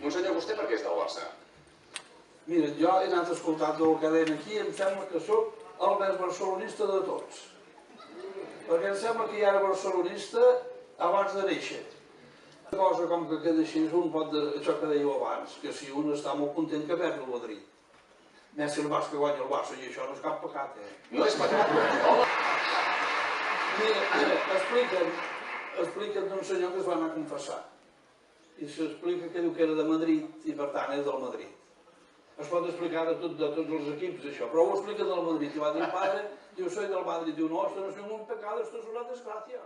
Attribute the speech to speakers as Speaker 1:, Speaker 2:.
Speaker 1: Monsenyor, vostè per què és del Barça?
Speaker 2: Mira, jo he anat escoltant el que deien aquí i em sembla que sóc el més barcelonista de tots. Perquè em sembla que ja era barcelonista abans de néixer. Una cosa com que queda així, un pot de... això que dèieu abans, que si un està molt content que perdi el Madrid. Més si el Barça que guanya el Barça, i això no és cap pecat,
Speaker 1: No és pecat,
Speaker 2: Mira, expliquen d'un senyor que es va anar a confessar. I s'explica que diu que era de Madrid i per tant és del Madrid. Es pot explicar de tots els equips això, però ho explica del Madrid. I va dir, padre, diu, soy del Madrid. Diu, no, esto no es ningún pecado, esto es una desgracia.